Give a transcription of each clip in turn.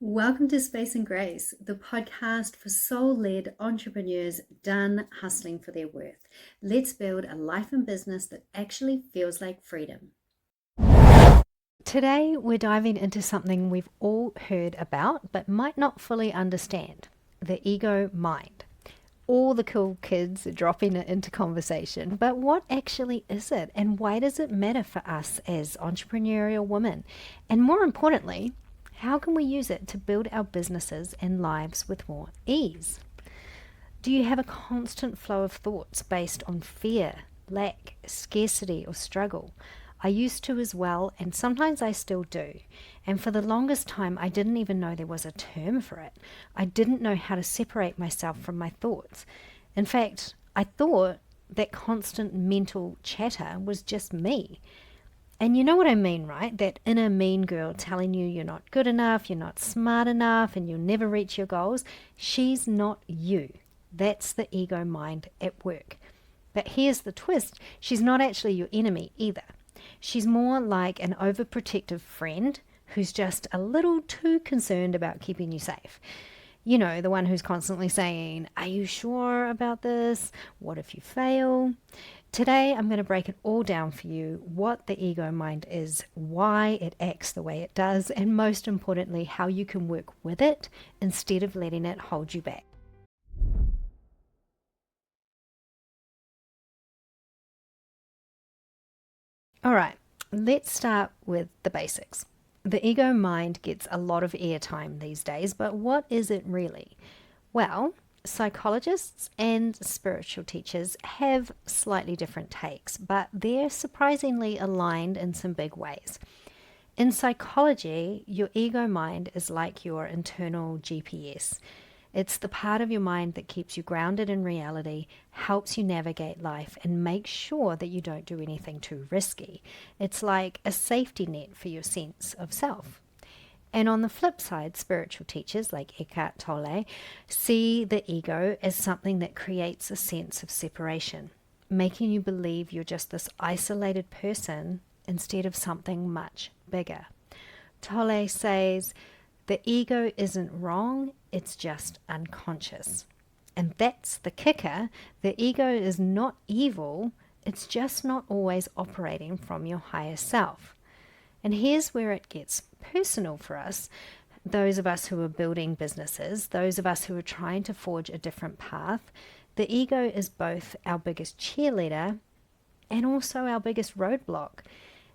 Welcome to Space and Grace, the podcast for soul-led entrepreneurs done hustling for their worth. Let's build a life and business that actually feels like freedom. Today, we're diving into something we've all heard about but might not fully understand: the ego mind. All the cool kids are dropping it into conversation, but what actually is it, and why does it matter for us as entrepreneurial women? And more importantly, how can we use it to build our businesses and lives with more ease? Do you have a constant flow of thoughts based on fear, lack, scarcity, or struggle? I used to as well, and sometimes I still do. And for the longest time, I didn't even know there was a term for it. I didn't know how to separate myself from my thoughts. In fact, I thought that constant mental chatter was just me. And you know what I mean, right? That inner mean girl telling you you're not good enough, you're not smart enough, and you'll never reach your goals. She's not you. That's the ego mind at work. But here's the twist: she's not actually your enemy either. She's more like an overprotective friend who's just a little too concerned about keeping you safe. You know, the one who's constantly saying, "Are you sure about this? What if you fail?" Today, I'm going to break it all down for you: what the ego mind is, why it acts the way it does, and most importantly, how you can work with it instead of letting it hold you back. All right, let's start with the basics. The ego mind gets a lot of airtime these days, but what is it really? Well, psychologists and spiritual teachers have slightly different takes, but they're surprisingly aligned in some big ways. In psychology, your ego mind is like your internal GPS. It's the part of your mind that keeps you grounded in reality, helps you navigate life, and makes sure that you don't do anything too risky. It's like a safety net for your sense of self. And on the flip side, spiritual teachers like Eckhart Tolle see the ego as something that creates a sense of separation, making you believe you're just this isolated person instead of something much bigger. Tolle says the ego isn't wrong, it's just unconscious. And that's the kicker: the ego is not evil, it's just not always operating from your higher self. And here's where it gets personal for us, those of us who are building businesses, those of us who are trying to forge a different path. The ego is both our biggest cheerleader and also our biggest roadblock.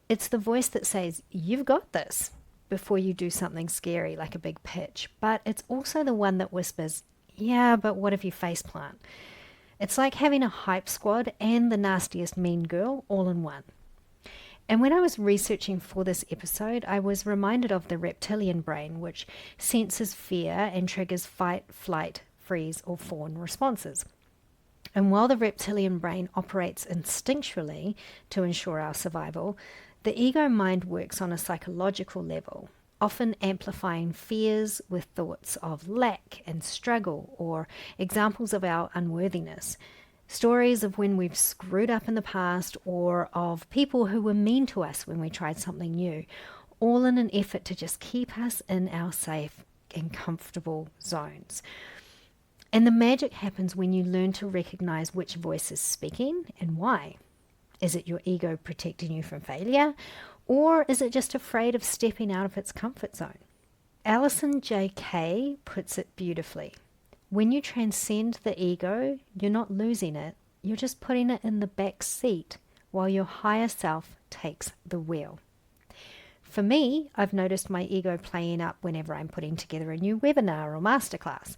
It's the voice that says, "You've got this," before you do something scary like a big pitch. But it's also the one that whispers, "Yeah, but what if you faceplant?" It's like having a hype squad and the nastiest mean girl all in one. And when I was researching for this episode, I was reminded of the reptilian brain, which senses fear and triggers fight, flight, freeze, or fawn responses. And while the reptilian brain operates instinctually to ensure our survival, the ego mind works on a psychological level, often amplifying fears with thoughts of lack and struggle or examples of our unworthiness. Stories of when we've screwed up in the past or of people who were mean to us when we tried something new, all in an effort to just keep us in our safe and comfortable zones. And the magic happens when you learn to recognize which voice is speaking and why. Is it your ego protecting you from failure, or is it just afraid of stepping out of its comfort zone? Alison J. Kay puts it beautifully. When you transcend the ego, you're not losing it, you're just putting it in the back seat while your higher self takes the wheel. For me, I've noticed my ego playing up whenever I'm putting together a new webinar or masterclass.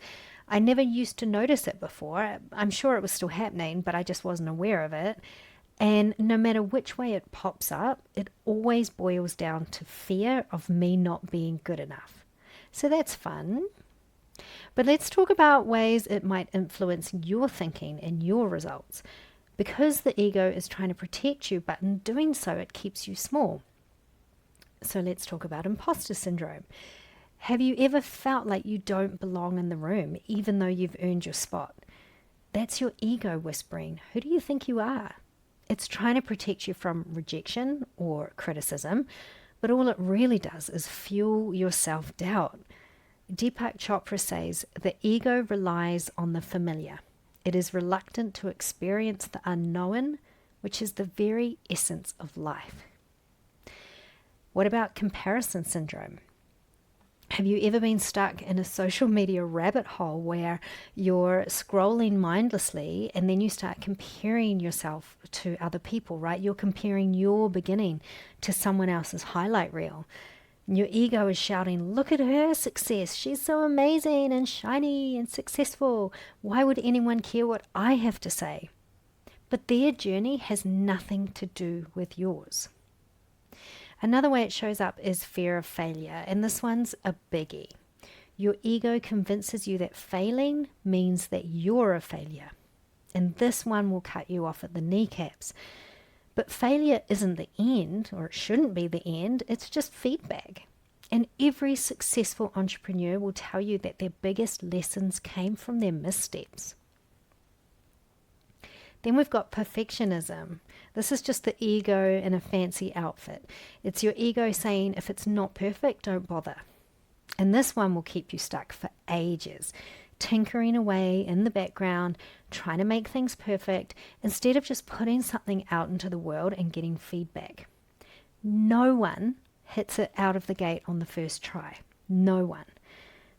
I never used to notice it before. I'm sure it was still happening, but I just wasn't aware of it. And no matter which way it pops up, it always boils down to fear of me not being good enough. So that's fun. But let's talk about ways it might influence your thinking and your results. Because the ego is trying to protect you, but in doing so, it keeps you small. So let's talk about imposter syndrome. Have you ever felt like you don't belong in the room, even though you've earned your spot? That's your ego whispering, "Who do you think you are?" It's trying to protect you from rejection or criticism, but all it really does is fuel your self-doubt. Deepak Chopra says, the ego relies on the familiar. It is reluctant to experience the unknown, which is the very essence of life. What about comparison syndrome? Have you ever been stuck in a social media rabbit hole where you're scrolling mindlessly and then you start comparing yourself to other people, right? You're comparing your beginning to someone else's highlight reel. Your ego is shouting, look at her success. She's so amazing and shiny and successful. Why would anyone care what I have to say? But their journey has nothing to do with yours. Another way it shows up is fear of failure, and this one's a biggie. Your ego convinces you that failing means that you're a failure, and this one will cut you off at the kneecaps. But failure isn't the end, or it shouldn't be the end, it's just feedback. And every successful entrepreneur will tell you that their biggest lessons came from their missteps. Then we've got perfectionism. This is just the ego in a fancy outfit. It's your ego saying, if it's not perfect, don't bother. And this one will keep you stuck for ages, tinkering away in the background, trying to make things perfect, instead of just putting something out into the world and getting feedback. No one hits it out of the gate on the first try. No one.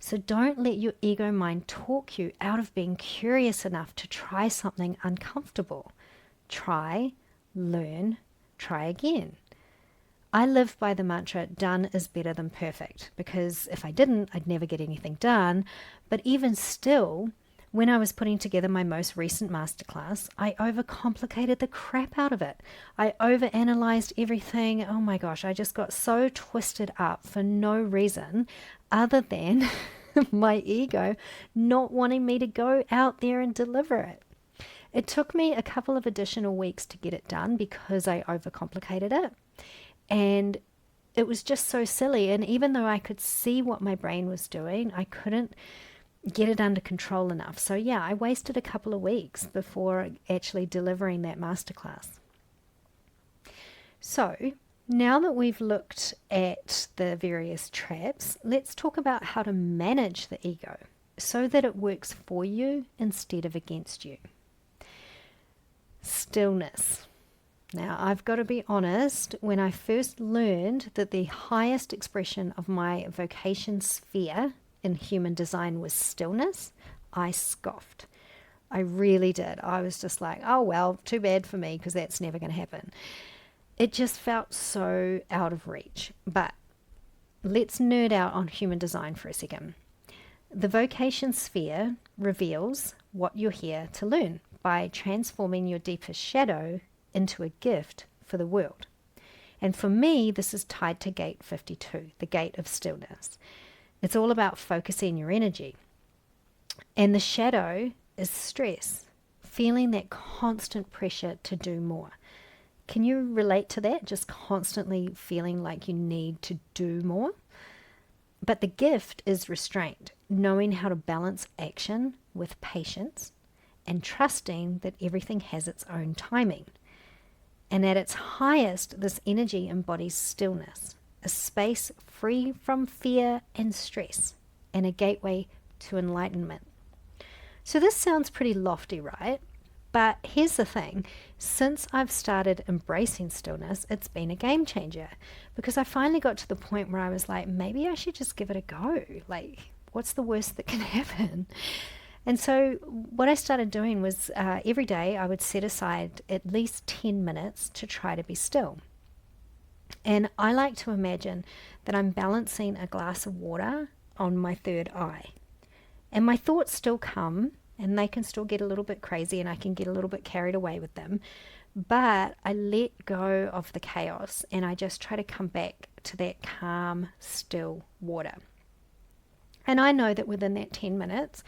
So don't let your ego mind talk you out of being curious enough to try something uncomfortable. Try, learn, try again. I live by the mantra, done is better than perfect, because if I didn't, I'd never get anything done. But even still, when I was putting together my most recent masterclass, I overcomplicated the crap out of it. I overanalyzed everything. Oh my gosh, I just got so twisted up for no reason other than my ego not wanting me to go out there and deliver it. It took me a couple of additional weeks to get it done because I overcomplicated it. And it was just so silly. And even though I could see what my brain was doing, I couldn't get it under control enough. So yeah, I wasted a couple of weeks before actually delivering that masterclass. So now that we've looked at the various traps, let's talk about how to manage the ego so that it works for you instead of against you. Stillness. Now, I've got to be honest, when I first learned that the highest expression of my vocation sphere in human design was stillness, I scoffed. I really did. I was just like, oh, well, too bad for me, because that's never going to happen. It just felt so out of reach. But let's nerd out on human design for a second. The vocation sphere reveals what you're here to learn by transforming your deepest shadow into a gift for the world. And for me, this is tied to gate 52, the gate of stillness. It's all about focusing your energy. And the shadow is stress, feeling that constant pressure to do more. Can you relate to that? Just constantly feeling like you need to do more? But the gift is restraint, knowing how to balance action with patience and trusting that everything has its own timing. And at its highest, this energy embodies stillness, a space free from fear and stress, and a gateway to enlightenment. So this sounds pretty lofty, right? But here's the thing. Since I've started embracing stillness, it's been a game changer, because I finally got to the point where I was like, maybe I should just give it a go. Like, what's the worst that can happen? And so what I started doing was every day I would set aside at least 10 minutes to try to be still. And I like to imagine that I'm balancing a glass of water on my third eye. And my thoughts still come, and they can still get a little bit crazy, and I can get a little bit carried away with them. But I let go of the chaos, and I just try to come back to that calm, still water. And I know that within that 10 minutes,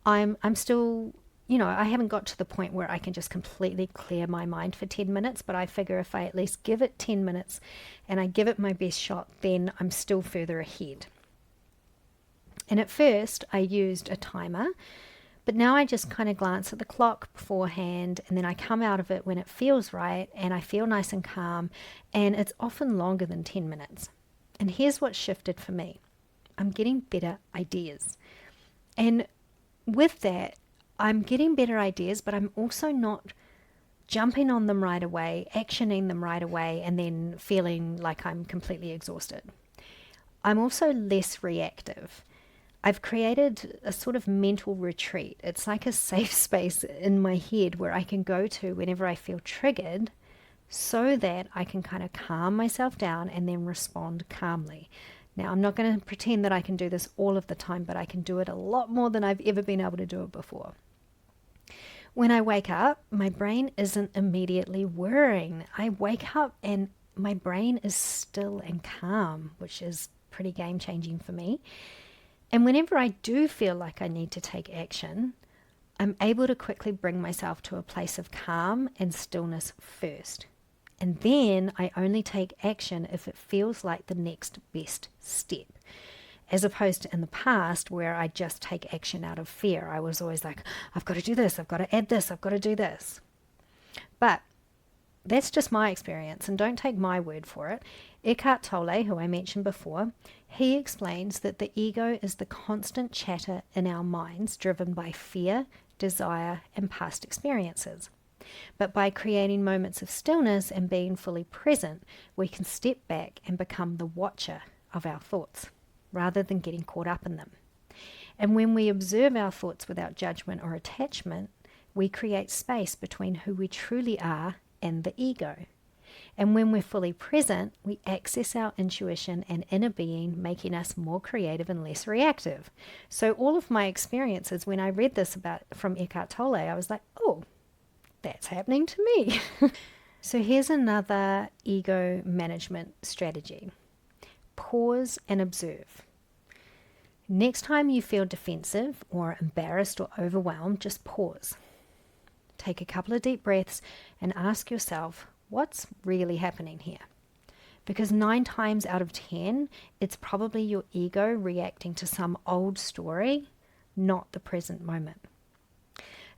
I'm still, I haven't got to the point where I can just completely clear my mind for 10 minutes, but I figure if I at least give it 10 minutes and I give it my best shot, then I'm still further ahead. And at first I used a timer, but now I just kind of glance at the clock beforehand, and then I come out of it when it feels right and I feel nice and calm, and it's often longer than 10 minutes. And here's what shifted for me. I'm getting better ideas. And with that, I'm getting better ideas, but I'm also not jumping on them right away, actioning them right away, and then feeling like I'm completely exhausted. I'm also less reactive. I've created a sort of mental retreat. It's like a safe space in my head where I can go to whenever I feel triggered so that I can kind of calm myself down and then respond calmly. Now, I'm not going to pretend that I can do this all of the time, but I can do it a lot more than I've ever been able to do it before. When I wake up, my brain isn't immediately whirring. I wake up and my brain is still and calm, which is pretty game changing for me. And whenever I do feel like I need to take action, I'm able to quickly bring myself to a place of calm and stillness first. And then I only take action if it feels like the next best step. As opposed to in the past where I just take action out of fear. I was always like, I've got to do this, I've got to add this, I've got to do this. But that's just my experience, and don't take my word for it. Eckhart Tolle, who I mentioned before, he explains that the ego is the constant chatter in our minds driven by fear, desire, and past experiences. But by creating moments of stillness and being fully present, we can step back and become the watcher of our thoughts, rather than getting caught up in them. And when we observe our thoughts without judgment or attachment, we create space between who we truly are and the ego. And when we're fully present, we access our intuition and inner being, making us more creative and less reactive. So all of my experiences, when I read this about from Eckhart Tolle, I was like, oh, that's happening to me. So here's another ego management strategy. Pause and observe. Next time you feel defensive or embarrassed or overwhelmed, just pause. Take a couple of deep breaths and ask yourself, what's really happening here? Because 9 times out of 10, it's probably your ego reacting to some old story, not the present moment.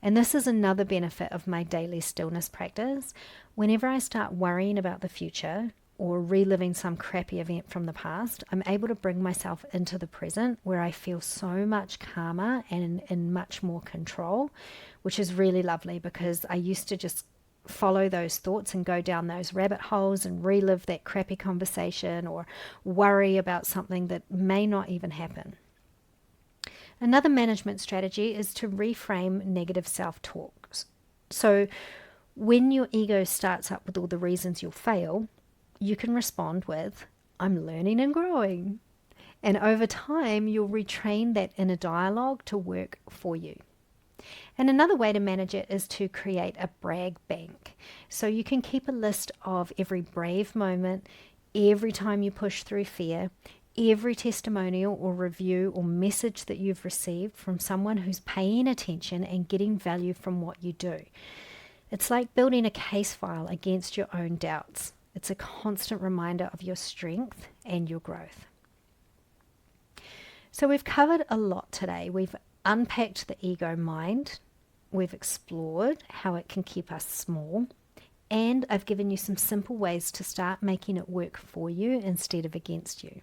And this is another benefit of my daily stillness practice. Whenever I start worrying about the future or reliving some crappy event from the past, I'm able to bring myself into the present where I feel so much calmer and in much more control, which is really lovely because I used to just follow those thoughts and go down those rabbit holes and relive that crappy conversation or worry about something that may not even happen. Another management strategy is to reframe negative self-talk. So when your ego starts up with all the reasons you'll fail, you can respond with, I'm learning and growing. And over time, you'll retrain that inner dialogue to work for you. And another way to manage it is to create a brag bank. So you can keep a list of every brave moment, every time you push through fear, every testimonial or review or message that you've received from someone who's paying attention and getting value from what you do. It's like building a case file against your own doubts. It's a constant reminder of your strength and your growth. So we've covered a lot today. We've unpacked the ego mind. We've explored how it can keep us small. And I've given you some simple ways to start making it work for you instead of against you.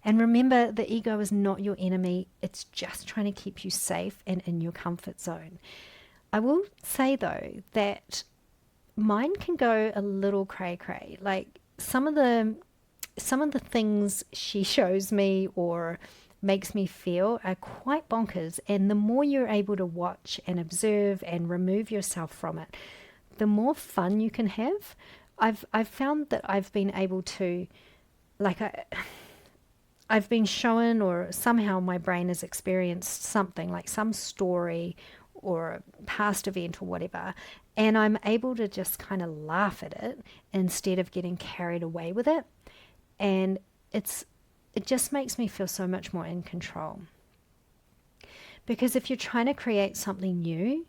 And remember, the ego is not your enemy. It's just trying to keep you safe and in your comfort zone. I will say, though, that mine can go a little cray-cray. Like some of the things she shows me or makes me feel are quite bonkers. And the more you're able to watch and observe and remove yourself from it, the more fun you can have. I've found that I've been able to, I've been shown, or somehow my brain has experienced something like some story or past event or whatever, and I'm able to just kind of laugh at it instead of getting carried away with it. And it just makes me feel so much more in control. Because if you're trying to create something new,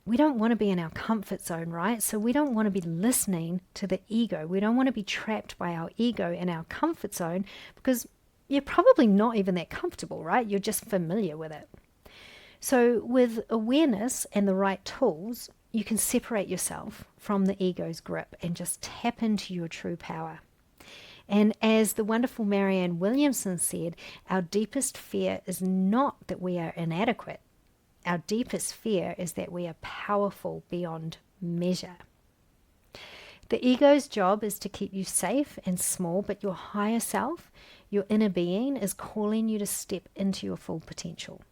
we don't want to be in our comfort zone, right? So we don't want to be listening to the ego. We don't want to be trapped by our ego in our comfort zone because you're probably not even that comfortable, right? You're just familiar with it. So with awareness and the right tools, you can separate yourself from the ego's grip and just tap into your true power. And as the wonderful Marianne Williamson said, our deepest fear is not that we are inadequate. Our deepest fear is that we are powerful beyond measure. The ego's job is to keep you safe and small, but your higher self, your inner being, is calling you to step into your full potential.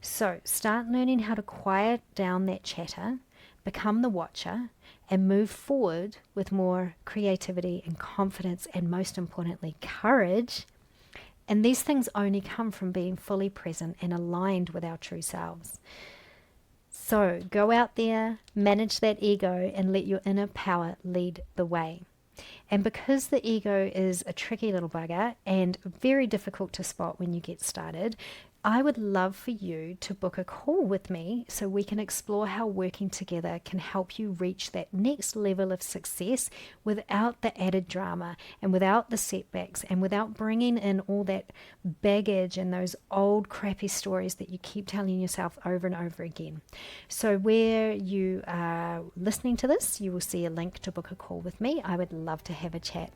So start learning how to quiet down that chatter, become the watcher, and move forward with more creativity and confidence, and most importantly, courage. And these things only come from being fully present and aligned with our true selves. So go out there, manage that ego, and let your inner power lead the way. And because the ego is a tricky little bugger and very difficult to spot when you get started, I would love for you to book a call with me so we can explore how working together can help you reach that next level of success without the added drama and without the setbacks and without bringing in all that baggage and those old crappy stories that you keep telling yourself over and over again. So where you are listening to this, you will see a link to book a call with me. I would love to have a chat.